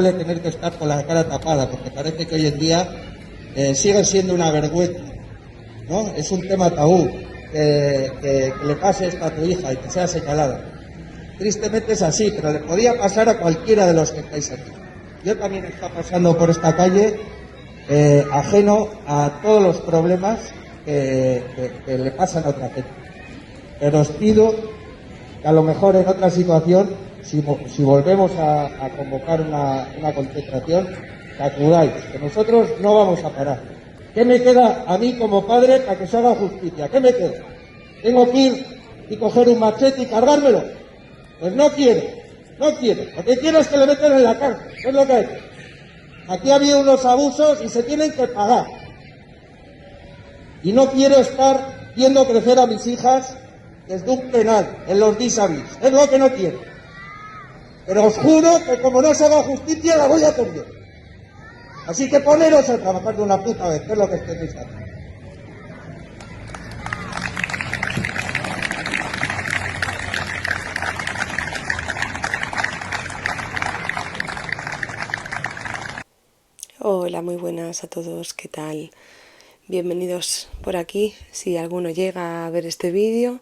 tener que estar con la cara tapada, porque parece que hoy en día sigue siendo una vergüenza, ¿no? Es un tema tabú que le pase esto a tu hija y que sea señalada. Tristemente es así, pero le podía pasar a cualquiera de los que estáis aquí. Yo también estoy pasando por esta calle ajeno a todos los problemas que le pasan a otra gente. Pero os pido que a lo mejor en otra situación, si volvemos a convocar una concentración, que acudáis, que nosotros no vamos a parar. ¿Qué me queda a mí como padre para que se haga justicia? ¿Qué me queda? ¿Tengo que ir y coger un machete y cargármelo? Pues no quiero. Lo que quiero es que le metan en la cárcel, es lo que hay. Aquí ha habido unos abusos y se tienen que pagar. Y no quiero estar viendo crecer a mis hijas desde un penal, en los vis-a-vis. Es lo que no quiero. Pero os juro que como no se haga justicia, la voy a perder. Así que poneros a trabajar de una puta vez, que es lo que tenéis que hacer. Hola, muy buenas a todos, ¿qué tal? Bienvenidos por aquí, si alguno llega a ver este vídeo,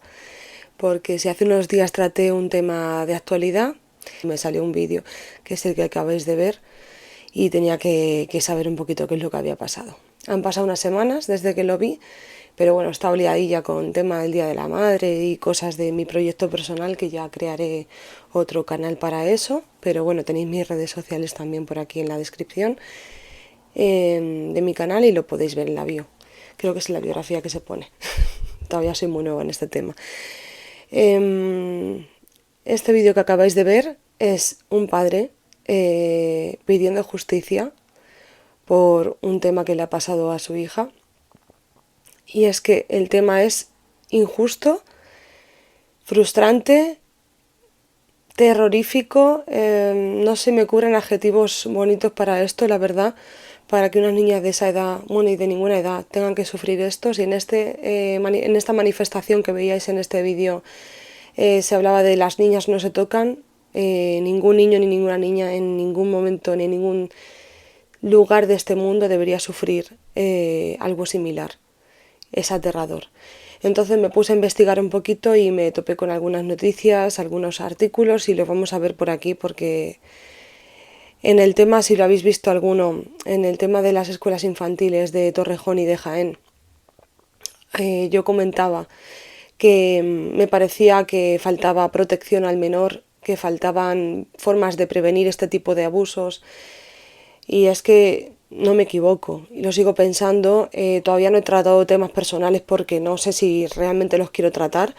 porque si hace unos días traté un tema de actualidad, me salió un vídeo que es el que acabáis de ver y tenía que saber un poquito qué es lo que había pasado. Han pasado unas semanas desde que lo vi, pero bueno, he estado liadilla con tema del Día de la Madre y cosas de mi proyecto personal, que ya crearé otro canal para eso, pero bueno, tenéis mis redes sociales también por aquí en la descripción de mi canal y lo podéis ver en la bio. Creo que es la biografía que se pone. Todavía soy muy nueva en este tema. Este vídeo que acabáis de ver es un padre pidiendo justicia por un tema que le ha pasado a su hija. Y es que el tema es injusto, frustrante, terrorífico. No se me ocurren adjetivos bonitos para esto, la verdad, para que unas niñas de esa edad, bueno, y de ninguna edad, tengan que sufrir esto. Si en esta manifestación que veíais en este vídeo se hablaba de las niñas no se tocan, ningún niño ni ninguna niña en ningún momento ni en ningún lugar de este mundo debería sufrir algo similar. Es aterrador. Entonces me puse a investigar un poquito y me topé con algunas noticias, algunos artículos, y los vamos a ver por aquí porque en el tema, si lo habéis visto alguno, en el tema de las escuelas infantiles de Torrejón y de Jaén, yo comentaba que me parecía que faltaba protección al menor, que faltaban formas de prevenir este tipo de abusos, y es que no me equivoco, y lo sigo pensando. Todavía no he tratado temas personales porque no sé si realmente los quiero tratar,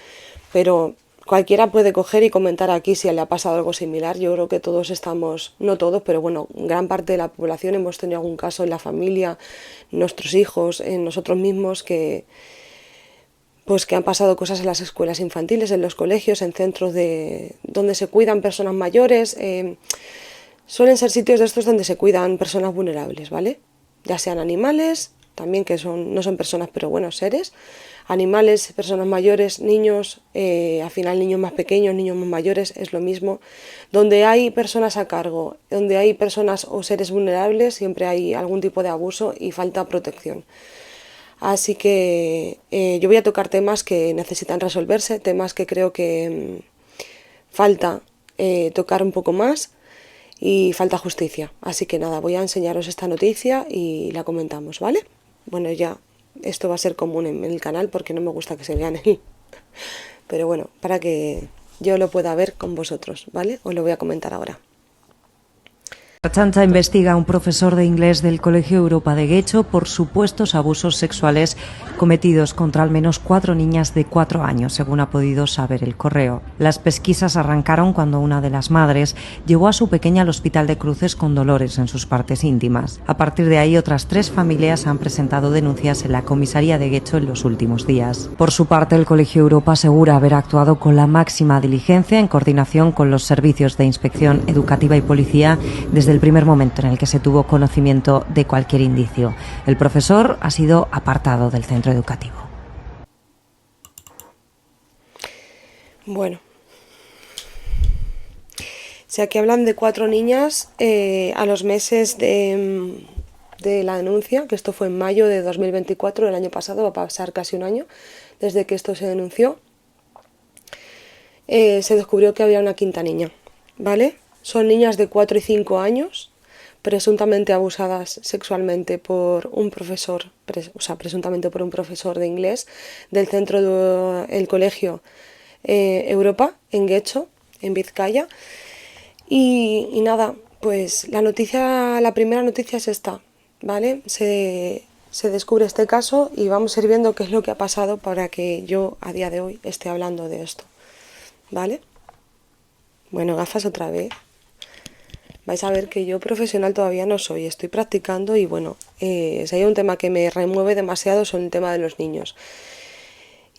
pero cualquiera puede coger y comentar aquí si le ha pasado algo similar. Yo creo que todos estamos, no todos, pero bueno, gran parte de la población hemos tenido algún caso en la familia, nuestros hijos, en nosotros mismos, que han pasado cosas en las escuelas infantiles, en los colegios, en centros donde se cuidan personas mayores. Suelen ser sitios de estos donde se cuidan personas vulnerables, ¿vale? Ya sean animales, también que no son personas, pero bueno, seres. Animales, personas mayores, niños, al final niños más pequeños, niños más mayores, es lo mismo. Donde hay personas a cargo, donde hay personas o seres vulnerables, siempre hay algún tipo de abuso y falta protección. Así que yo voy a tocar temas que necesitan resolverse, temas que creo que falta tocar un poco más. Y falta justicia. Así que nada, voy a enseñaros esta noticia y la comentamos, ¿vale? Bueno, ya esto va a ser común en el canal porque no me gusta que se vean él. Pero bueno, para que yo lo pueda ver con vosotros, ¿vale? Os lo voy a comentar ahora. La Ertzaintza investiga a un profesor de inglés del Colegio Europa de Guecho por supuestos abusos sexuales cometidos contra al menos 4 niñas de 4 años, según ha podido saber El Correo. Las pesquisas arrancaron cuando una de las madres llevó a su pequeña al Hospital de Cruces con dolores en sus partes íntimas. A partir de ahí, otras 3 familias han presentado denuncias en la comisaría de Guecho en los últimos días. Por su parte, el Colegio Europa asegura haber actuado con la máxima diligencia en coordinación con los servicios de inspección educativa y policía desde el primer momento en el que se tuvo conocimiento de cualquier indicio. El profesor ha sido apartado del centro educativo. Bueno, Si aquí hablan de 4 niñas a los meses de la denuncia, que esto fue en mayo de 2024, el año pasado, va a pasar casi un año desde que esto se denunció, se descubrió que había una 5ª niña, ¿vale? Son niñas de 4 y 5 años, presuntamente abusadas sexualmente por un profesor, presuntamente por un profesor de inglés del centro del colegio Europa, en Guecho, en Vizcaya. Y nada, pues la primera noticia es esta, ¿vale? Se descubre este caso y vamos a ir viendo qué es lo que ha pasado para que yo a día de hoy esté hablando de esto, ¿vale? Bueno, gafas otra vez. Vais a ver que yo profesional todavía no soy, estoy practicando y bueno, si hay un tema que me remueve demasiado son el tema de los niños.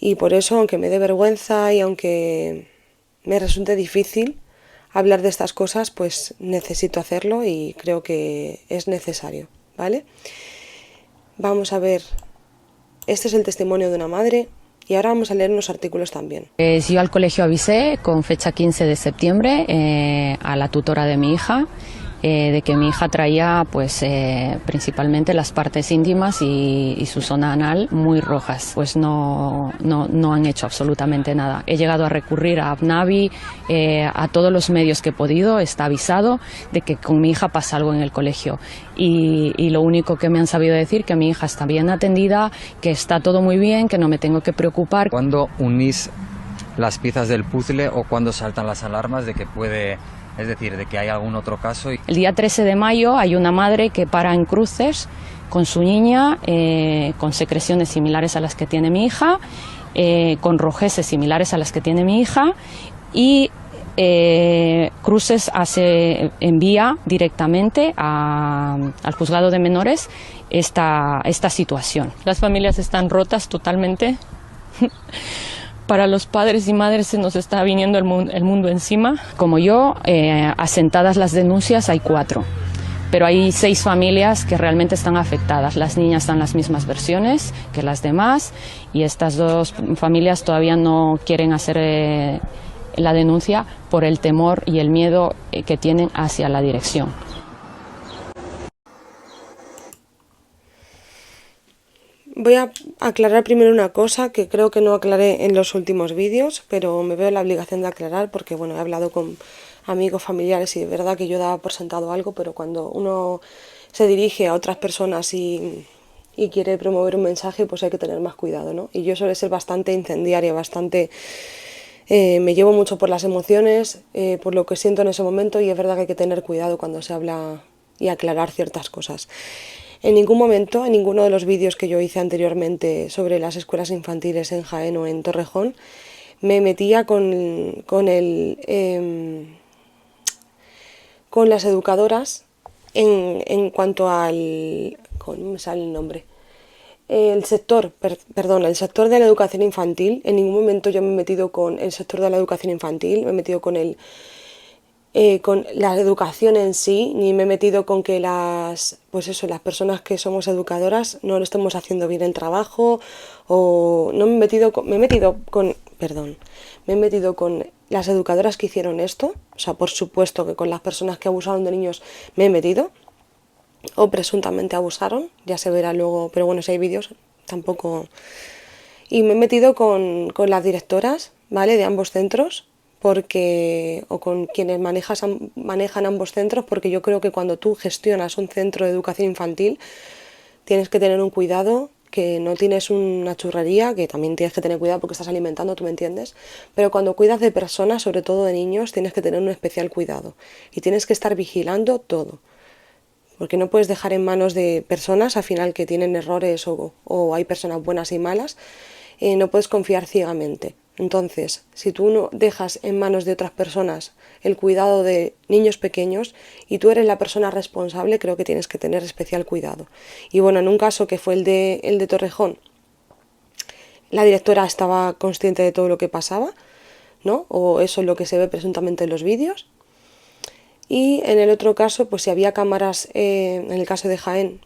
Y por eso, aunque me dé vergüenza y aunque me resulte difícil hablar de estas cosas, pues necesito hacerlo y creo que es necesario, ¿vale? Vamos a ver, este es el testimonio de una madre y ahora vamos a leer unos artículos también. Yo al colegio avisé con fecha 15 de septiembre a la tutora de mi hija de que mi hija traía pues principalmente las partes íntimas y su zona anal muy rojas. Pues no han hecho absolutamente nada. He llegado a recurrir a APNAVI, a todos los medios que he podido, está avisado de que con mi hija pasa algo en el colegio y lo único que me han sabido decir que mi hija está bien atendida, que está todo muy bien, que no me tengo que preocupar. ¿Cuándo unís las piezas del puzzle o cuándo saltan las alarmas de que puede... Es decir, de que hay algún otro caso? El día 13 de mayo hay una madre que para en cruces con su niña, con secreciones similares a las que tiene mi hija, con rojeces similares a las que tiene mi hija y Cruces envía directamente al juzgado de menores esta situación. Las familias están rotas totalmente. Para los padres y madres se nos está viniendo el mundo encima. Como yo, asentadas las denuncias hay 4, pero hay 6 familias que realmente están afectadas. Las niñas dan las mismas versiones que las demás y estas 2 familias todavía no quieren hacer la denuncia por el temor y el miedo que tienen hacia la dirección. Voy a aclarar primero una cosa que creo que no aclaré en los últimos vídeos, pero me veo la obligación de aclarar porque bueno, he hablado con amigos, familiares y de verdad que yo daba por sentado algo, pero cuando uno se dirige a otras personas y quiere promover un mensaje, pues hay que tener más cuidado, ¿no? Y yo suelo ser bastante incendiaria, bastante... me llevo mucho por las emociones, por lo que siento en ese momento y es verdad que hay que tener cuidado cuando se habla y aclarar ciertas cosas. En ningún momento, en ninguno de los vídeos que yo hice anteriormente sobre las escuelas infantiles en Jaén o en Torrejón, me metía con las educadoras en cuanto al... ¿Cómo me sale el nombre? El sector de la educación infantil. En ningún momento yo me he metido con el sector de la educación infantil, me he metido con la educación en sí, ni me he metido con que las personas que somos educadoras no lo estemos haciendo bien el trabajo, o no me he metido con las educadoras que hicieron esto, o sea, por supuesto que con las personas que abusaron de niños me he metido, o presuntamente abusaron, ya se verá luego, pero bueno, si hay vídeos, tampoco... Y me he metido con las directoras, ¿vale?, de ambos centros, o con quienes manejan ambos centros, porque yo creo que cuando tú gestionas un centro de educación infantil tienes que tener un cuidado, que no tienes una churrería, que también tienes que tener cuidado porque estás alimentando, tú me entiendes, pero cuando cuidas de personas, sobre todo de niños, tienes que tener un especial cuidado y tienes que estar vigilando todo, porque no puedes dejar en manos de personas al final que tienen errores o hay personas buenas y malas, no puedes confiar ciegamente. Entonces, si tú no dejas en manos de otras personas el cuidado de niños pequeños y tú eres la persona responsable, creo que tienes que tener especial cuidado. Y bueno, en un caso que fue el de Torrejón, la directora estaba consciente de todo lo que pasaba, ¿no? O eso es lo que se ve presuntamente en los vídeos. Y en el otro caso, pues si había cámaras, en el caso de Jaén,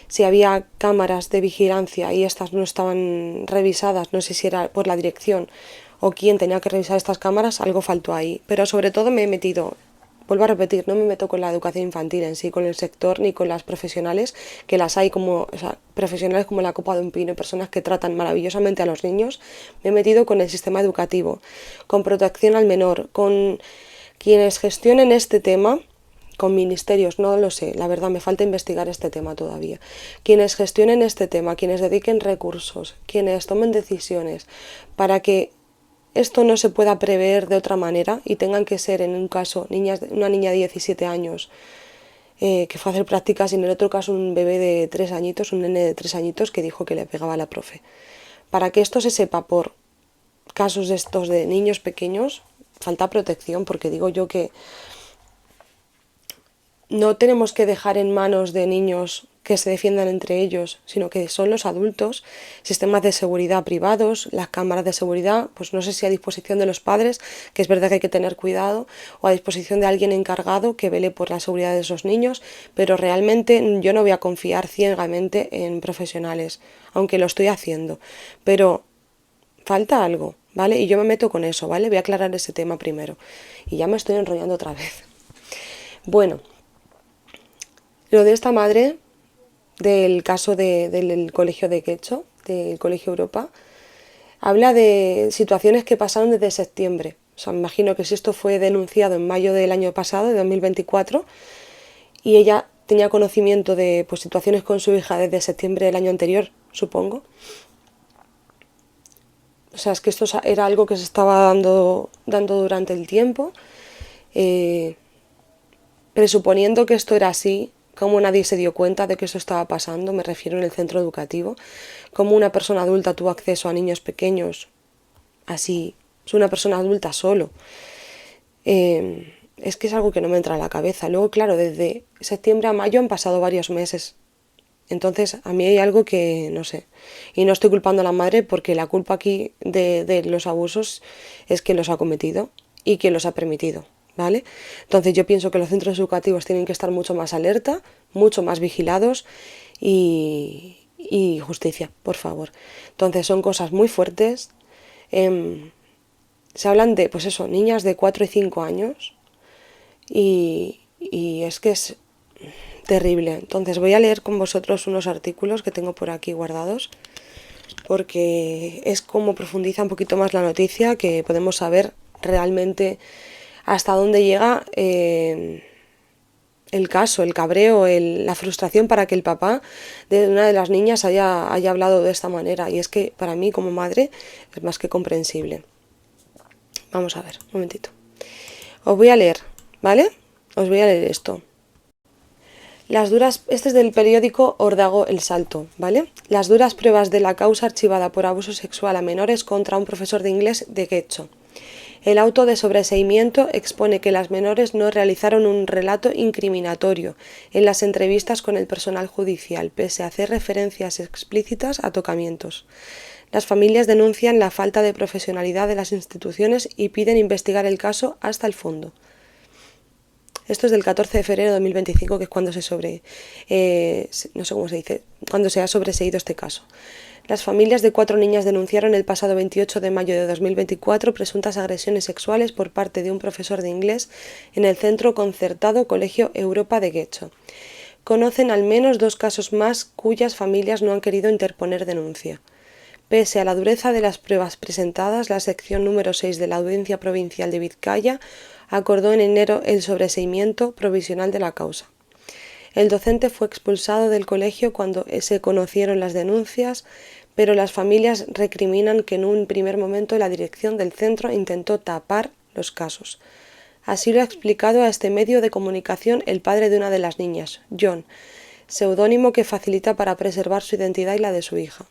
si había cámaras de vigilancia y estas no estaban revisadas, no sé si era por la dirección o quién tenía que revisar estas cámaras, algo faltó ahí. Pero sobre todo me he metido vuelvo a repetir, no me meto con la educación infantil en sí, con el sector, ni con las profesionales, que las hay como, o sea, profesionales como la copa de un pino, personas que tratan maravillosamente a los niños. Me he metido con el sistema educativo, con protección al menor, con quienes gestionen este tema, con ministerios, no lo sé, la verdad me falta investigar este tema todavía. Quienes gestionen este tema, quienes dediquen recursos, quienes tomen decisiones para que esto no se pueda prever de otra manera y tengan que ser, en un caso, una niña de 17 años que fue a hacer prácticas y en el otro caso un bebé de 3 añitos, un nene de 3 añitos que dijo que le pegaba a la profe. Para que esto se sepa por casos de estos de niños pequeños, falta protección, porque digo yo que no tenemos que dejar en manos de niños que se defiendan entre ellos, sino que son los adultos, sistemas de seguridad privados, las cámaras de seguridad, pues no sé si a disposición de los padres, que es verdad que hay que tener cuidado, o a disposición de alguien encargado que vele por la seguridad de esos niños, pero realmente yo no voy a confiar ciegamente en profesionales, aunque lo estoy haciendo, pero falta algo, ¿vale? Y yo me meto con eso, ¿vale? Voy a aclarar ese tema primero, y ya me estoy enrollando otra vez. Bueno, lo de esta madre del caso del colegio de Getxo, del Colegio Europa, habla de situaciones que pasaron desde septiembre. O sea, me imagino que si esto fue denunciado en mayo del año pasado, de 2024, y ella tenía conocimiento de pues, situaciones con su hija desde septiembre del año anterior, supongo. O sea, es que esto era algo que se estaba dando durante el tiempo. Presuponiendo que esto era así, cómo nadie se dio cuenta de que eso estaba pasando, me refiero en el centro educativo, cómo una persona adulta tuvo acceso a niños pequeños, así, es una persona adulta solo. Es que es algo que no me entra a la cabeza. Luego, claro, desde septiembre a mayo han pasado varios meses. Entonces, a mí hay algo que no sé. Y no estoy culpando a la madre porque la culpa aquí de los abusos es quien los ha cometido y quien los ha permitido. ¿Vale? Entonces yo pienso que los centros educativos tienen que estar mucho más alerta, mucho más vigilados y justicia, por favor. Entonces son cosas muy fuertes. Se hablan de, pues eso, niñas de 4 y 5 años y es que es terrible. Entonces voy a leer con vosotros unos artículos que tengo por aquí guardados porque es como profundiza un poquito más la noticia, que podemos saber realmente hasta dónde llega el caso, el cabreo, la frustración para que el papá de una de las niñas haya hablado de esta manera. Y es que para mí como madre es más que comprensible. Vamos a ver, un momentito. Os voy a leer, ¿vale? Os voy a leer esto. Este es del periódico Ordago El Salto, ¿vale? Las duras pruebas de la causa archivada por abuso sexual a menores contra un profesor de inglés de Getxo. El auto de sobreseimiento expone que las menores no realizaron un relato incriminatorio en las entrevistas con el personal judicial, pese a hacer referencias explícitas a tocamientos. Las familias denuncian la falta de profesionalidad de las instituciones y piden investigar el caso hasta el fondo. Esto es del 14 de febrero de 2025, que es cuando no sé cómo se dice, cuando se ha sobreseído este caso. Las familias de 4 niñas denunciaron el pasado 28 de mayo de 2024 presuntas agresiones sexuales por parte de un profesor de inglés en el centro concertado Colegio Europa de Getxo. Conocen al menos 2 casos más cuyas familias no han querido interponer denuncia. Pese a la dureza de las pruebas presentadas, la sección número 6 de la Audiencia Provincial de Vizcaya acordó en enero el sobreseimiento provisional de la causa. El docente fue expulsado del colegio cuando se conocieron las denuncias, pero las familias recriminan que en un primer momento la dirección del centro intentó tapar los casos. Así lo ha explicado a este medio de comunicación el padre de una de las niñas, John, seudónimo que facilita para preservar su identidad y la de su hija.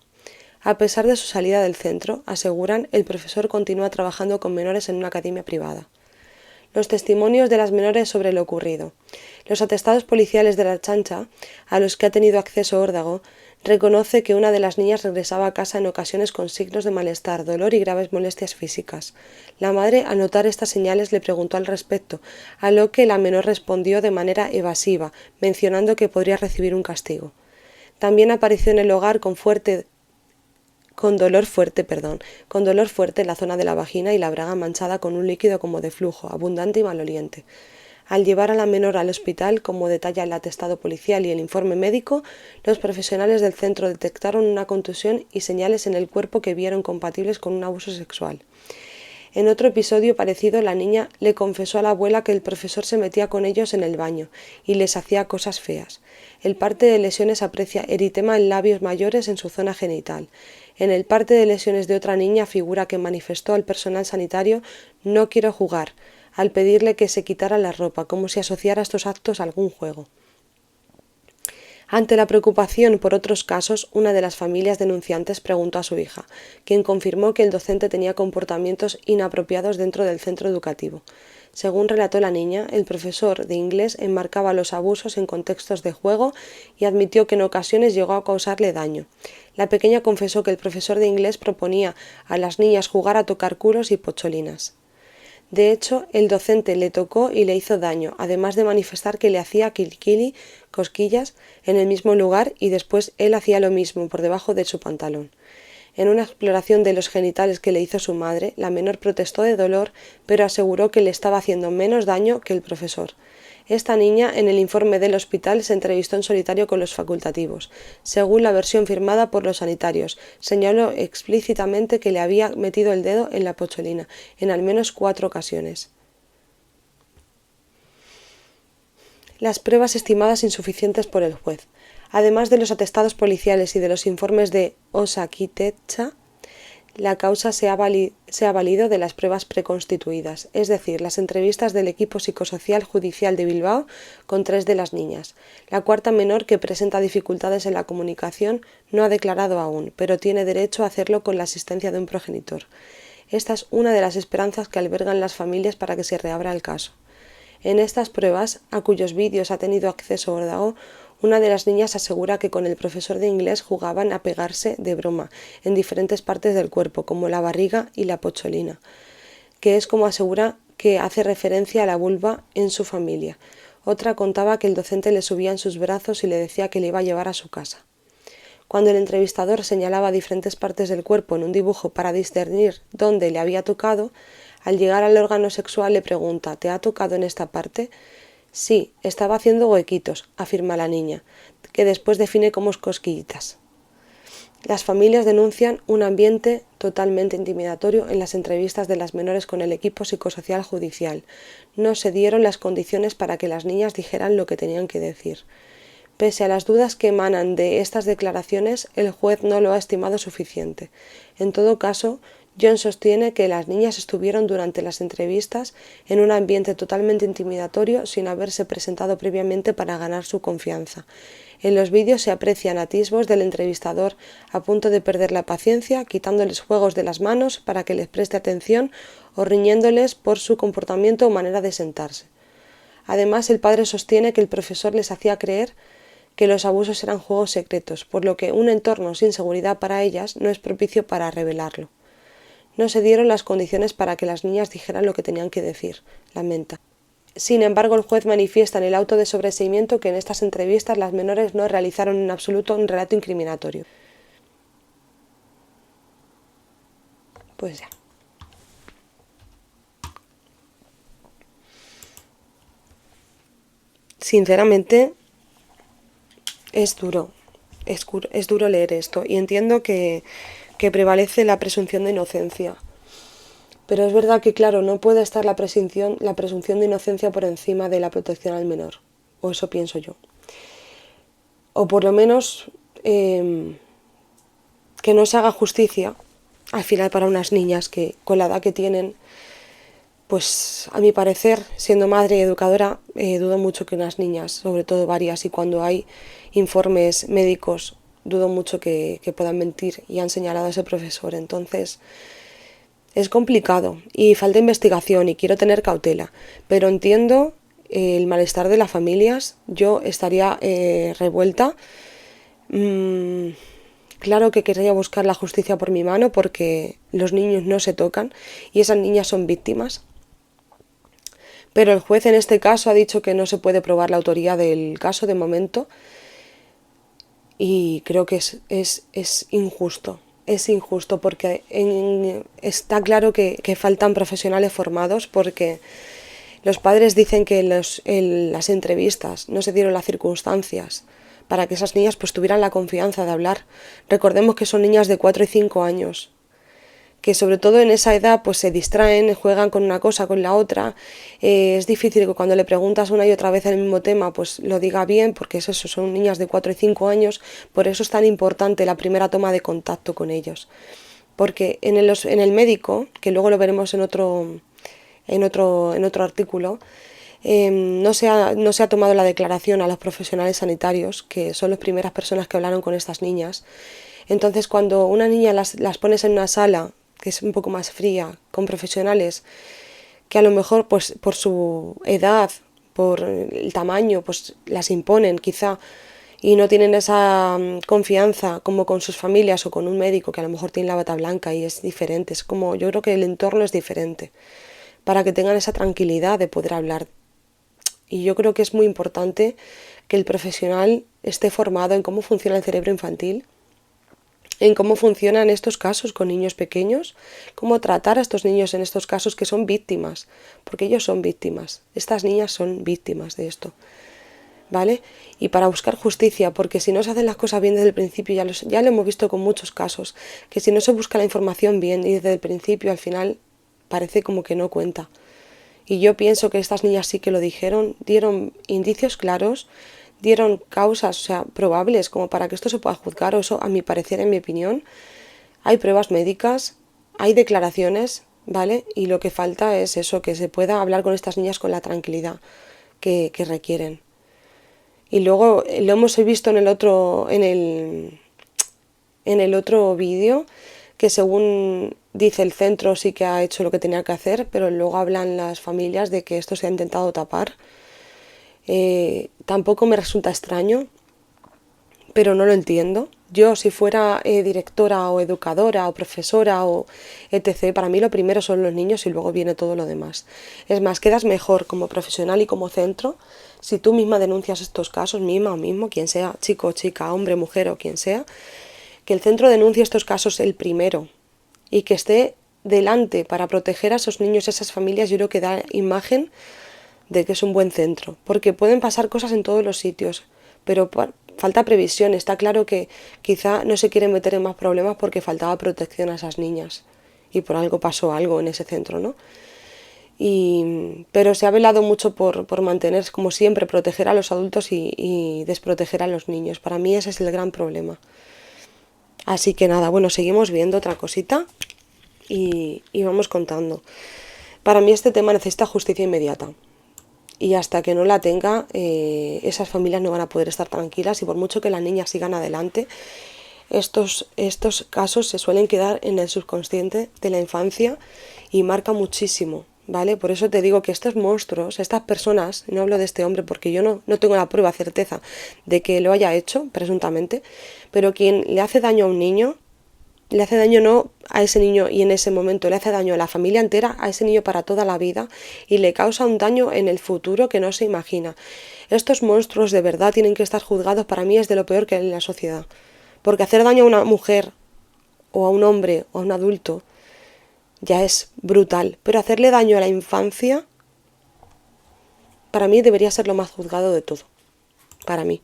A pesar de su salida del centro, aseguran, el profesor continúa trabajando con menores en una academia privada. Los testimonios de las menores sobre lo ocurrido. Los atestados policiales de la Ertzaintza, a los que ha tenido acceso Ordago, reconoce que una de las niñas regresaba a casa en ocasiones con signos de malestar, dolor y graves molestias físicas. La madre, al notar estas señales, le preguntó al respecto, a lo que la menor respondió de manera evasiva, mencionando que podría recibir un castigo. También apareció en el hogar con dolor fuerte en la zona de la vagina y la braga manchada con un líquido como de flujo, abundante y maloliente. Al llevar a la menor al hospital, como detalla el atestado policial y el informe médico, los profesionales del centro detectaron una contusión y señales en el cuerpo que vieron compatibles con un abuso sexual. En otro episodio parecido, la niña le confesó a la abuela que el profesor se metía con ellos en el baño y les hacía cosas feas. El parte de lesiones aprecia eritema en labios mayores en su zona genital. En el parte de lesiones de otra niña figura que manifestó al personal sanitario «no quiero jugar», al pedirle que se quitara la ropa, como si asociara estos actos a algún juego. Ante la preocupación por otros casos, una de las familias denunciantes preguntó a su hija, quien confirmó que el docente tenía comportamientos inapropiados dentro del centro educativo. Según relató la niña, el profesor de inglés enmarcaba los abusos en contextos de juego y admitió que en ocasiones llegó a causarle daño. La pequeña confesó que el profesor de inglés proponía a las niñas jugar a tocar culos y pocholinas. De hecho, el docente le tocó y le hizo daño, además de manifestar que le hacía kili-kili, cosquillas, en el mismo lugar y después él hacía lo mismo por debajo de su pantalón. En una exploración de los genitales que le hizo su madre, la menor protestó de dolor, pero aseguró que le estaba haciendo menos daño que el profesor. Esta niña, en el informe del hospital, se entrevistó en solitario con los facultativos. Según la versión firmada por los sanitarios, señaló explícitamente que le había metido el dedo en la pocholina, en al menos 4 ocasiones. Las pruebas estimadas insuficientes por el juez. Además de los atestados policiales y de los informes de Osakidetza, la causa se ha valido de las pruebas preconstituidas, es decir, las entrevistas del equipo psicosocial judicial de Bilbao con 3 de las niñas. La cuarta menor, que presenta dificultades en la comunicación, no ha declarado aún, pero tiene derecho a hacerlo con la asistencia de un progenitor. Esta es una de las esperanzas que albergan las familias para que se reabra el caso. En estas pruebas, a cuyos vídeos ha tenido acceso Ordao, una de las niñas asegura que con el profesor de inglés jugaban a pegarse de broma en diferentes partes del cuerpo, como la barriga y la pocholina, que es como asegura que hace referencia a la vulva en su familia. Otra contaba que el docente le subía en sus brazos y le decía que le iba a llevar a su casa. Cuando el entrevistador señalaba diferentes partes del cuerpo en un dibujo para discernir dónde le había tocado, al llegar al órgano sexual le pregunta «¿Te ha tocado en esta parte?». «Sí, estaba haciendo huequitos», afirma la niña, que después define como cosquillitas. Las familias denuncian un ambiente totalmente intimidatorio en las entrevistas de las menores con el equipo psicosocial judicial. No se dieron las condiciones para que las niñas dijeran lo que tenían que decir. Pese a las dudas que emanan de estas declaraciones, el juez no lo ha estimado suficiente. En todo caso, John sostiene que las niñas estuvieron durante las entrevistas en un ambiente totalmente intimidatorio sin haberse presentado previamente para ganar su confianza. En los vídeos se aprecian atisbos del entrevistador a punto de perder la paciencia, quitándoles juegos de las manos para que les preste atención o riñéndoles por su comportamiento o manera de sentarse. Además, el padre sostiene que el profesor les hacía creer que los abusos eran juegos secretos, por lo que un entorno sin seguridad para ellas no es propicio para revelarlo. No se dieron las condiciones para que las niñas dijeran lo que tenían que decir, lamenta. Sin embargo, el juez manifiesta en el auto de sobreseimiento que en estas entrevistas las menores no realizaron en absoluto un relato incriminatorio. Pues ya. Sinceramente, es duro leer esto y entiendo que prevalece la presunción de inocencia. Pero es verdad que, claro, no puede estar la presunción de inocencia por encima de la protección al menor. O eso pienso yo. O por lo menos que no se haga justicia al final para unas niñas que con la edad que tienen, pues a mi parecer, siendo madre y educadora, dudo mucho que unas niñas, sobre todo varias, y cuando hay informes médicos, dudo mucho que puedan mentir, y han señalado a ese profesor. Entonces, es complicado y falta investigación y quiero tener cautela, pero entiendo el malestar de las familias. Yo estaría revuelta. Claro que querría buscar la justicia por mi mano porque los niños no se tocan y esas niñas son víctimas. Pero el juez en este caso ha dicho que no se puede probar la autoría del caso de momento y creo que es injusto. Es injusto porque está claro que faltan profesionales formados porque Los padres dicen que en las entrevistas no se dieron las circunstancias para que esas niñas pues tuvieran la confianza de hablar. Recordemos que son niñas de 4 y 5 años, que sobre todo en esa edad pues se distraen, juegan con una cosa, con la otra. Es difícil que cuando le preguntas una y otra vez el mismo tema pues lo diga bien, porque es eso, son niñas de 4 y 5 años, por eso es tan importante la primera toma de contacto con ellos. Porque en el médico, que luego lo veremos en otro artículo, no se ha tomado la declaración a los profesionales sanitarios, que son las primeras personas que hablaron con estas niñas. Entonces, cuando una niña las pones en una sala, que es un poco más fría, con profesionales, que a lo mejor pues por su edad, por el tamaño, pues las imponen quizá, y no tienen esa confianza como con sus familias o con un médico que a lo mejor tiene la bata blanca y es diferente. Es como, yo creo que el entorno es diferente, para que tengan esa tranquilidad de poder hablar. Y yo creo que es muy importante que el profesional esté formado en cómo funciona el cerebro infantil, en cómo funcionan estos casos con niños pequeños, cómo tratar a estos niños en estos casos que son víctimas, porque ellos son víctimas, estas niñas son víctimas de esto, ¿vale? Y para buscar justicia, porque si no se hacen las cosas bien desde el principio, ya lo hemos visto con muchos casos, que si no se busca la información bien y desde el principio, al final parece como que no cuenta. Y yo pienso que estas niñas sí que lo dijeron, dieron indicios claros, dieron causas, o sea, probables, como para que esto se pueda juzgar, o eso, a mi parecer, en mi opinión. Hay pruebas médicas, hay declaraciones, ¿vale? Y lo que falta es eso, que se pueda hablar con estas niñas con la tranquilidad que requieren. Y luego lo hemos visto en el otro vídeo, que según dice el centro sí que ha hecho lo que tenía que hacer, pero luego hablan las familias de que esto se ha intentado tapar. Tampoco me resulta extraño, pero no lo entiendo. Yo, si fuera directora o educadora o profesora o etc., para mí lo primero son los niños y luego viene todo lo demás. Es más, quedas mejor como profesional y como centro si tú misma denuncias estos casos, misma o mismo, quien sea, chico o chica, hombre, mujer o quien sea, que el centro denuncie estos casos el primero y que esté delante para proteger a esos niños y a esas familias. Yo creo que da imagen de que es un buen centro, porque pueden pasar cosas en todos los sitios, pero falta previsión. Está claro que quizá no se quieren meter en más problemas porque faltaba protección a esas niñas y por algo pasó algo en ese centro, ¿no? Pero se ha velado mucho por mantener, como siempre, proteger a los adultos y desproteger a los niños. Para mí ese es el gran problema. Así que nada, bueno, seguimos viendo otra cosita y vamos contando. Para mí este tema necesita justicia inmediata. Y hasta que no la tenga, esas familias no van a poder estar tranquilas, y por mucho que las niñas sigan adelante, estos casos se suelen quedar en el subconsciente de la infancia y marca muchísimo, ¿vale? Por eso te digo que estos monstruos, estas personas, no hablo de este hombre porque yo no tengo la prueba, certeza de que lo haya hecho, presuntamente, pero quien le hace daño a un niño, le hace daño no a ese niño y en ese momento, le hace daño a la familia entera, a ese niño para toda la vida, y le causa un daño en el futuro que no se imagina. Estos monstruos de verdad tienen que estar juzgados. Para mí es de lo peor que hay en la sociedad, porque hacer daño a una mujer o a un hombre o a un adulto ya es brutal, pero hacerle daño a la infancia, para mí debería ser lo más juzgado de todo, para mí.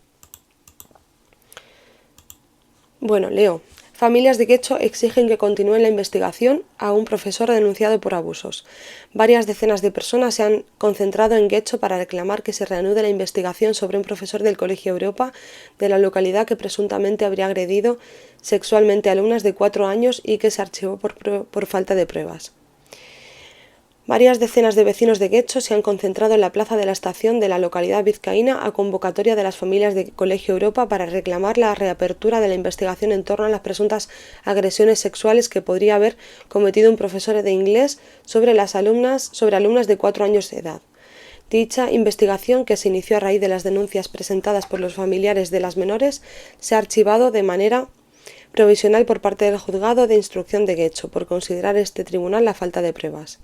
Bueno, leo. Familias de Guecho exigen que continúe la investigación a un profesor denunciado por abusos. Varias decenas de personas se han concentrado en Guecho para reclamar que se reanude la investigación sobre un profesor del Colegio Europa de la localidad que presuntamente habría agredido sexualmente a alumnas de 4 años y que se archivó por falta de pruebas. Varias decenas de vecinos de Guecho se han concentrado en la plaza de la estación de la localidad vizcaína a convocatoria de las familias de Colegio Europa para reclamar la reapertura de la investigación en torno a las presuntas agresiones sexuales que podría haber cometido un profesor de inglés sobre alumnas de 4 años de edad. Dicha investigación, que se inició a raíz de las denuncias presentadas por los familiares de las menores, se ha archivado de manera provisional por parte del Juzgado de Instrucción de Guecho, por considerar este tribunal la falta de pruebas.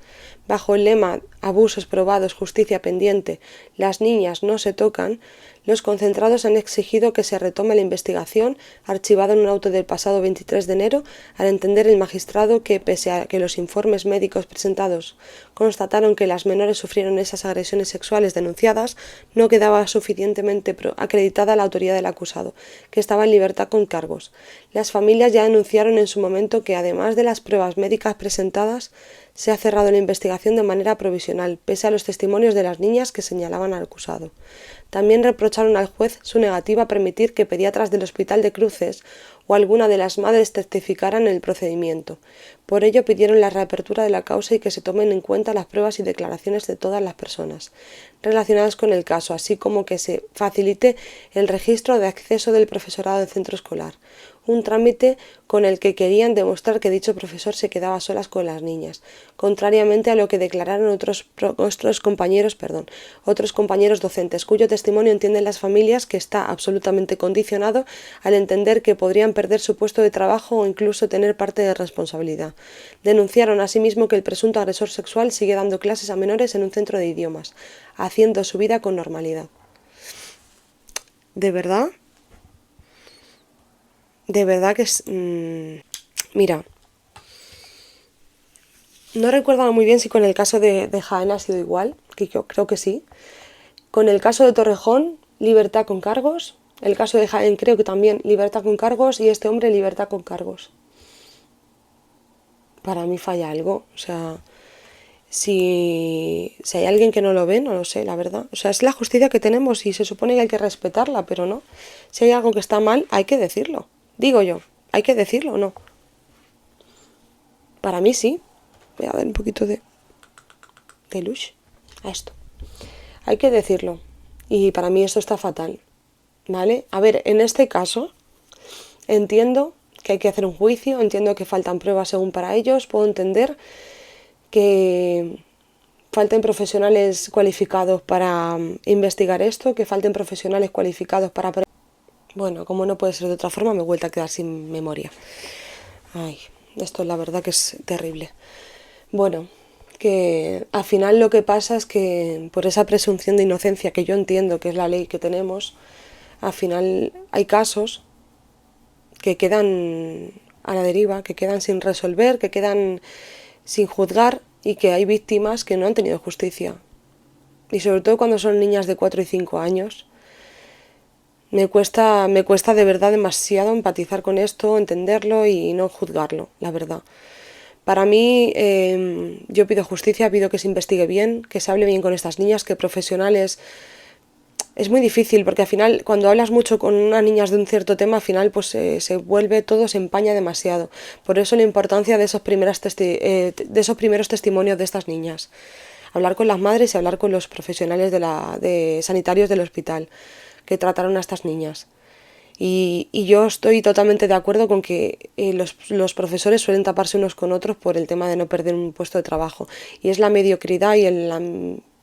Bajo el lema «Abusos probados, justicia pendiente, las niñas no se tocan», Los concentrados han exigido que se retome la investigación, archivada en un auto del pasado 23 de enero, al entender el magistrado que, pese a que los informes médicos presentados constataron que las menores sufrieron esas agresiones sexuales denunciadas, no quedaba suficientemente acreditada la autoría del acusado, que estaba en libertad con cargos. Las familias ya denunciaron en su momento que, además de las pruebas médicas presentadas, se ha cerrado la investigación de manera provisional, pese a los testimonios de las niñas que señalaban al acusado. También reprocharon al juez su negativa a permitir que pediatras del Hospital de Cruces o alguna de las madres testificaran en el procedimiento. Por ello pidieron la reapertura de la causa y que se tomen en cuenta las pruebas y declaraciones de todas las personas relacionadas con el caso, así como que se facilite el registro de acceso del profesorado del centro escolar, un trámite con el que querían demostrar que dicho profesor se quedaba a solas con las niñas, contrariamente a lo que declararon otros compañeros docentes, cuyo testimonio entienden las familias que está absolutamente condicionado al entender que podrían perder su puesto de trabajo o incluso tener parte de responsabilidad. Denunciaron asimismo que el presunto agresor sexual sigue dando clases a menores en un centro de idiomas, haciendo su vida con normalidad. ¿De verdad? De verdad que es... Mira, no recuerdo muy bien si con el caso de Jaén ha sido igual, que yo creo que sí. Con el caso de Torrejón, libertad con cargos. El caso de Jaén creo que también libertad con cargos y este hombre libertad con cargos. Para mí falla algo, o sea... Si hay alguien que no lo ve, no lo sé, la verdad. O sea, es la justicia que tenemos y se supone que hay que respetarla, pero no. Si hay algo que está mal, hay que decirlo. Digo yo, ¿hay que decirlo o no? Para mí sí. Voy a dar un poquito de luz a esto. Hay que decirlo. Y para mí esto está fatal. ¿Vale? A ver, en este caso, entiendo que hay que hacer un juicio, entiendo que faltan pruebas según para ellos, puedo entender que falten profesionales cualificados para investigar esto, que falten profesionales cualificados para... Bueno, como no puede ser de otra forma, me he vuelto a quedar sin memoria. Ay, esto la verdad que es terrible. Bueno, que al final lo que pasa es que por esa presunción de inocencia que yo entiendo que es la ley que tenemos, al final hay casos que quedan a la deriva, que quedan sin resolver, que quedan sin juzgar y que hay víctimas que no han tenido justicia. Y sobre todo cuando son niñas de 4 y 5 años. Me cuesta de verdad demasiado empatizar con esto, entenderlo y no juzgarlo, la verdad. Para mí, yo pido justicia, pido que se investigue bien, que se hable bien con estas niñas, que profesionales... Es muy difícil porque al final cuando hablas mucho con unas niñas de un cierto tema, al final pues se vuelve todo, se empaña demasiado. Por eso la importancia de esos primeros testimonios de estas niñas. Hablar con las madres y hablar con los profesionales de sanitarios del hospital que trataron a estas niñas. Y yo estoy totalmente de acuerdo con que los profesores suelen taparse unos con otros por el tema de no perder un puesto de trabajo. Y es la mediocridad y la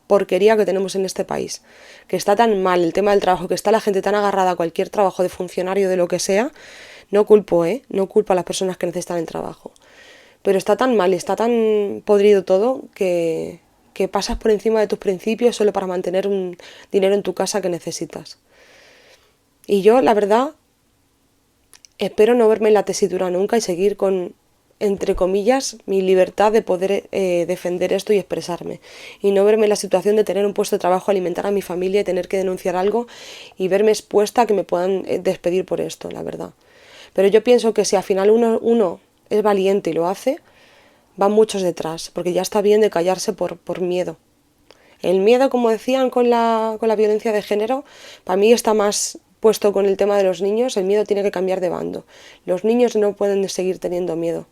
porquería que tenemos en este país, que está tan mal el tema del trabajo, que está la gente tan agarrada a cualquier trabajo de funcionario, de lo que sea. No culpo a las personas que necesitan el trabajo, pero está tan mal, está tan podrido todo que pasas por encima de tus principios solo para mantener un dinero en tu casa que necesitas. Y yo, la verdad, espero no verme en la tesitura nunca y seguir con, entre comillas, mi libertad de poder defender esto y expresarme. Y no verme en la situación de tener un puesto de trabajo, alimentar a mi familia y tener que denunciar algo y verme expuesta a que me puedan despedir por esto, la verdad. Pero yo pienso que si al final uno es valiente y lo hace, van muchos detrás, porque ya está bien de callarse por miedo. El miedo, como decían con la violencia de género, para mí está más puesto con el tema de los niños. El miedo tiene que cambiar de bando. Los niños no pueden seguir teniendo miedo.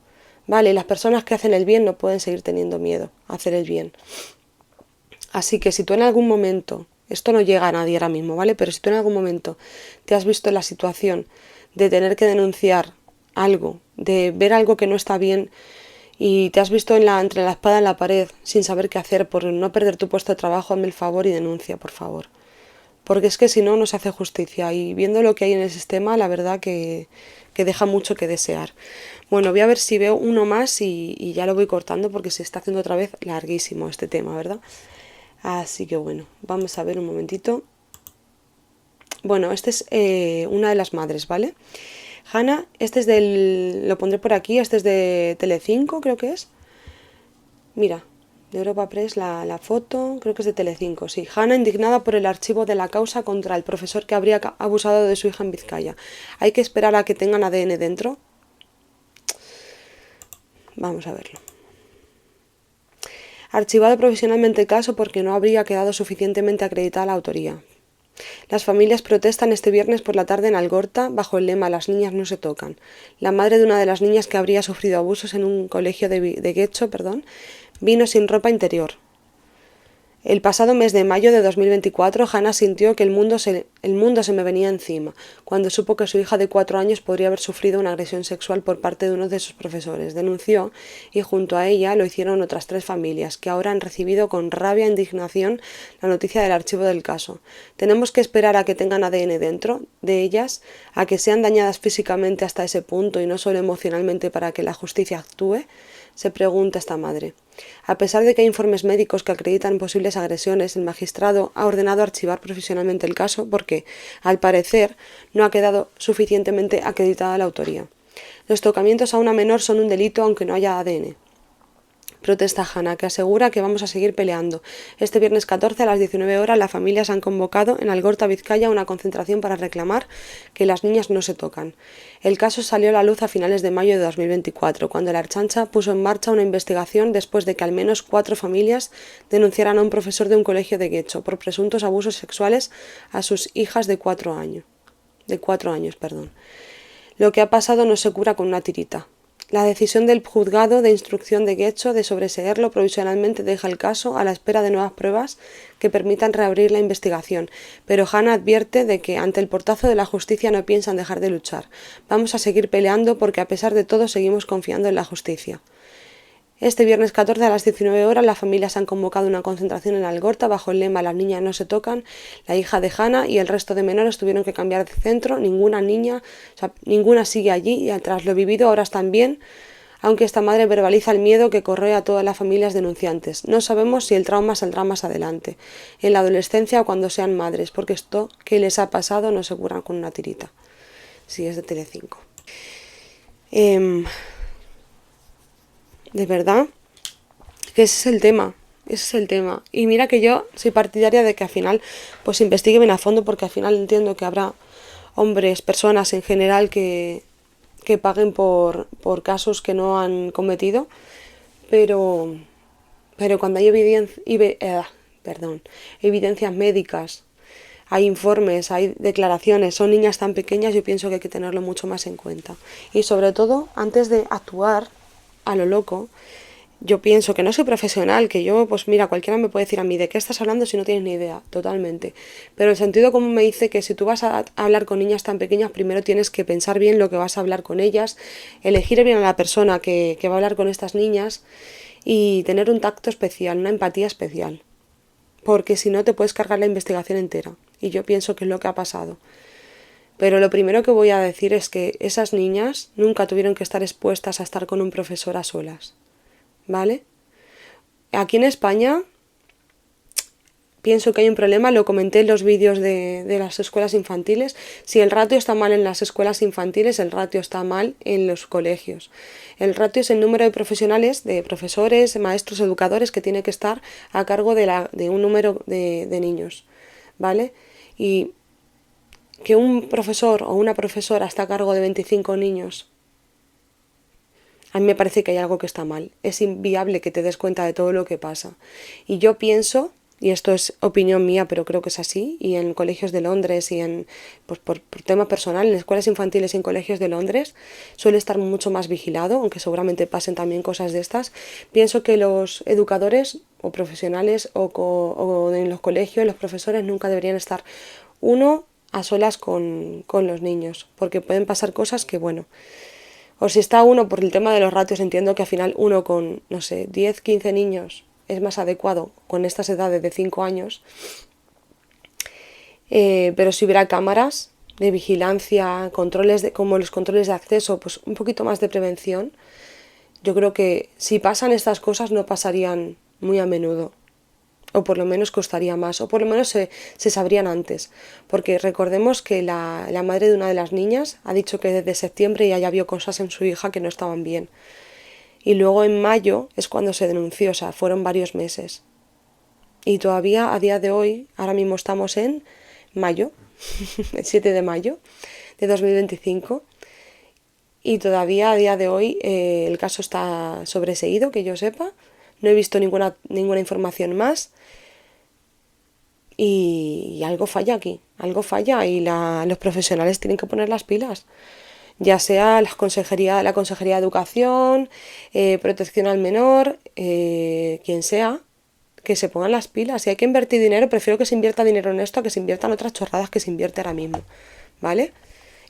Vale, las personas que hacen el bien no pueden seguir teniendo miedo a hacer el bien. Así que si tú en algún momento, esto no llega a nadie ahora mismo, ¿vale? Pero si tú en algún momento te has visto en la situación de tener que denunciar algo, de ver algo que no está bien y te has visto entre la espada y la pared sin saber qué hacer por no perder tu puesto de trabajo, hazme el favor y denuncia, por favor. Porque es que si no, no se hace justicia. Y viendo lo que hay en el sistema, la verdad que deja mucho que desear. Bueno, voy a ver si veo uno más y ya lo voy cortando porque se está haciendo otra vez larguísimo este tema, ¿verdad? Así que bueno, vamos a ver un momentito. Bueno, este es una de las madres, ¿vale? Hanna, este es lo pondré por aquí, este es de Telecinco, creo que es. Mira, de Europa Press la foto, creo que es de Telecinco, sí. Hanna indignada por el archivo de la causa contra el profesor que habría abusado de su hija en Vizcaya. ¿Hay que esperar a que tengan ADN dentro? Vamos a verlo. Archivado provisionalmente el caso porque no habría quedado suficientemente acreditada la autoría. Las familias protestan este viernes por la tarde en Algorta bajo el lema «Las niñas no se tocan». La madre de una de las niñas que habría sufrido abusos en un colegio de Guecho, vino sin ropa interior. El pasado mes de mayo de 2024, Hanna sintió que el mundo se me venía encima, cuando supo que su hija de 4 años podría haber sufrido una agresión sexual por parte de uno de sus profesores. Denunció y junto a ella lo hicieron otras 3 familias, que ahora han recibido con rabia e indignación la noticia del archivo del caso. ¿Tenemos que esperar a que tengan ADN dentro de ellas, a que sean dañadas físicamente hasta ese punto y no solo emocionalmente para que la justicia actúe?, se pregunta esta madre. A pesar de que hay informes médicos que acreditan posibles agresiones, el magistrado ha ordenado archivar profesionalmente el caso porque, al parecer, no ha quedado suficientemente acreditada la autoría. Los tocamientos a una menor son un delito aunque no haya ADN. Protesta Hanna, que asegura que vamos a seguir peleando. Este viernes 14 a las 19 horas las familias han convocado en Algorta, Vizcaya, una concentración para reclamar que las niñas no se tocan. El caso salió a la luz a finales de mayo de 2024, cuando la Ertzaintza puso en marcha una investigación después de que al menos 4 familias denunciaran a un profesor de un colegio de Guecho por presuntos abusos sexuales a sus hijas de 4 años. Lo que ha pasado no se cura con una tirita. La decisión del juzgado de instrucción de Guecho de sobreseerlo provisionalmente deja el caso a la espera de nuevas pruebas que permitan reabrir la investigación, pero Hanna advierte de que ante el portazo de la justicia no piensan dejar de luchar. Vamos a seguir peleando porque a pesar de todo seguimos confiando en la justicia. Este viernes 14 a las 19 horas las familias han convocado una concentración en Algorta bajo el lema «Las niñas no se tocan». La hija de Hanna y el resto de menores tuvieron que cambiar de centro. Ninguna sigue allí y tras lo vivido ahora están bien, aunque esta madre verbaliza el miedo que corroe a todas las familias denunciantes. No sabemos si el trauma saldrá más adelante, en la adolescencia o cuando sean madres, porque esto que les ha pasado no se cura con una tirita. Sí, es de Telecinco. De verdad, que ese es el tema. Y mira que yo soy partidaria de que al final pues investigue bien a fondo, porque al final entiendo que habrá hombres, personas en general que paguen por casos que no han cometido, pero cuando hay evidencias médicas, hay informes, hay declaraciones, son niñas tan pequeñas, yo pienso que hay que tenerlo mucho más en cuenta. Y sobre todo, antes de actuar a lo loco, yo pienso que no soy profesional, que yo, pues mira, cualquiera me puede decir a mí de qué estás hablando si no tienes ni idea, totalmente. Pero el sentido común me dice que si tú vas a hablar con niñas tan pequeñas, primero tienes que pensar bien lo que vas a hablar con ellas, elegir bien a la persona que va a hablar con estas niñas y tener un tacto especial, una empatía especial. Porque si no te puedes cargar la investigación entera. Y yo pienso que es lo que ha pasado. Pero lo primero que voy a decir es que esas niñas nunca tuvieron que estar expuestas a estar con un profesor a solas, ¿vale? Aquí en España pienso que hay un problema, lo comenté en los vídeos de las escuelas infantiles. Si el ratio está mal en las escuelas infantiles, el ratio está mal en los colegios. El ratio es el número de profesionales, de profesores, maestros, educadores que tiene que estar a cargo de un número de niños, ¿vale? Y que un profesor o una profesora está a cargo de 25 niños, a mí me parece que hay algo que está mal. Es inviable que te des cuenta de todo lo que pasa. Y yo pienso, y esto es opinión mía, pero creo que es así, y en colegios de Londres y pues por tema personal, en escuelas infantiles y en colegios de Londres suele estar mucho más vigilado, aunque seguramente pasen también cosas de estas. Pienso que los educadores o profesionales o en los colegios los profesores nunca deberían estar a solas con los niños, porque pueden pasar cosas que, bueno, o si está uno por el tema de los ratios, entiendo que al final uno con, 10, 15 niños es más adecuado con estas edades de 5 años, pero si hubiera cámaras de vigilancia, como los controles de acceso, pues un poquito más de prevención, yo creo que si pasan estas cosas no pasarían muy a menudo. o por lo menos costaría más, o por lo menos se sabrían antes, porque recordemos que la madre de una de las niñas ha dicho que desde septiembre ya vio cosas en su hija que no estaban bien, y luego en mayo es cuando se denunció, o sea, fueron varios meses, y todavía a día de hoy, ahora mismo estamos en mayo, el 7 de mayo de 2025, y todavía a día de hoy el caso está sobreseído, que yo sepa. No he visto ninguna información más y algo falla aquí, algo falla y los profesionales tienen que poner las pilas, ya sea la Consejería de Educación, Protección al Menor, quien sea, que se pongan las pilas. Si hay que invertir dinero, prefiero que se invierta dinero en esto a que se inviertan otras chorradas que se invierte ahora mismo, ¿vale?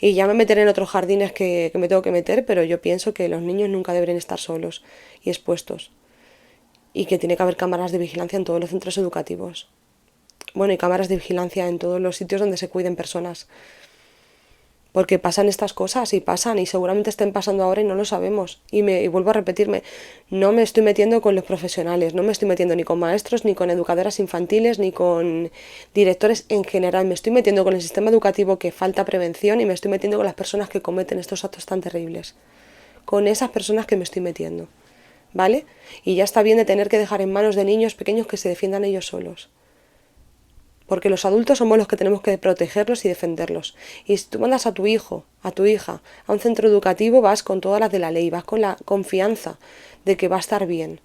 Y ya me meteré en otros jardines que me tengo que meter, pero yo pienso que los niños nunca deberían estar solos y expuestos. Y que tiene que haber cámaras de vigilancia en todos los centros educativos. Bueno, y cámaras de vigilancia en todos los sitios donde se cuiden personas. Porque pasan estas cosas y pasan y seguramente estén pasando ahora y no lo sabemos. Y vuelvo a repetirme, no me estoy metiendo con los profesionales, no me estoy metiendo ni con maestros, ni con educadoras infantiles, ni con directores en general. Me estoy metiendo con el sistema educativo que falta prevención y me estoy metiendo con las personas que cometen estos actos tan terribles. Con esas personas que me estoy metiendo. ¿Vale? Y ya está bien de tener que dejar en manos de niños pequeños que se defiendan ellos solos. Porque los adultos somos los que tenemos que protegerlos y defenderlos. Y si tú mandas a tu hijo, a tu hija, a un centro educativo, vas con todas las de la ley, vas con la confianza de que va a estar bien.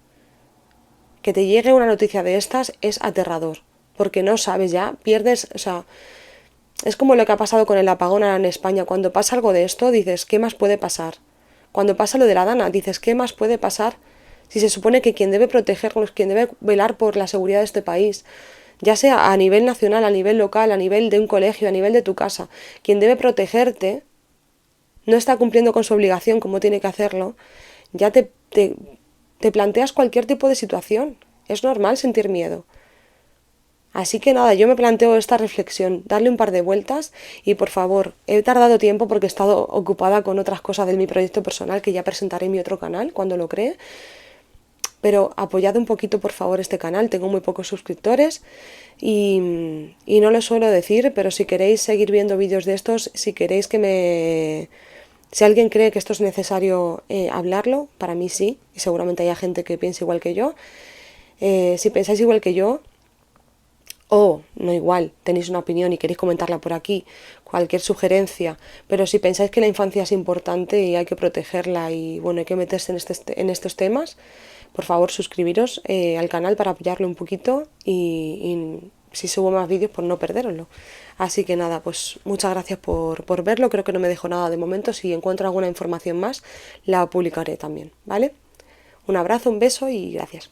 Que te llegue una noticia de estas es aterrador. Porque no sabes ya, pierdes, o sea, es como lo que ha pasado con el apagón ahora en España. Cuando pasa algo de esto, dices, ¿qué más puede pasar? Cuando pasa lo de la Dana, dices, ¿qué más puede pasar? Si se supone que quien debe protegernos, quien debe velar por la seguridad de este país, ya sea a nivel nacional, a nivel local, a nivel de un colegio, a nivel de tu casa, quien debe protegerte, no está cumpliendo con su obligación como tiene que hacerlo, ya te planteas cualquier tipo de situación. Es normal sentir miedo. Así que nada, yo me planteo esta reflexión, darle un par de vueltas y por favor, he tardado tiempo porque he estado ocupada con otras cosas de mi proyecto personal que ya presentaré en mi otro canal cuando lo cree. Pero apoyad un poquito por favor este canal, tengo muy pocos suscriptores y no lo suelo decir, pero si queréis seguir viendo vídeos de estos, si queréis si alguien cree que esto es necesario hablarlo, para mí sí, y seguramente haya gente que piense igual que yo. Si pensáis igual que yo, o no igual, tenéis una opinión y queréis comentarla por aquí, cualquier sugerencia, pero si pensáis que la infancia es importante y hay que protegerla y bueno, hay que meterse en estos temas, por favor suscribiros al canal para apoyarlo un poquito y si subo más vídeos pues no perderoslo. Así que nada, pues muchas gracias por verlo, creo que no me dejo nada de momento, si encuentro alguna información más la publicaré también, ¿vale? Un abrazo, un beso y gracias.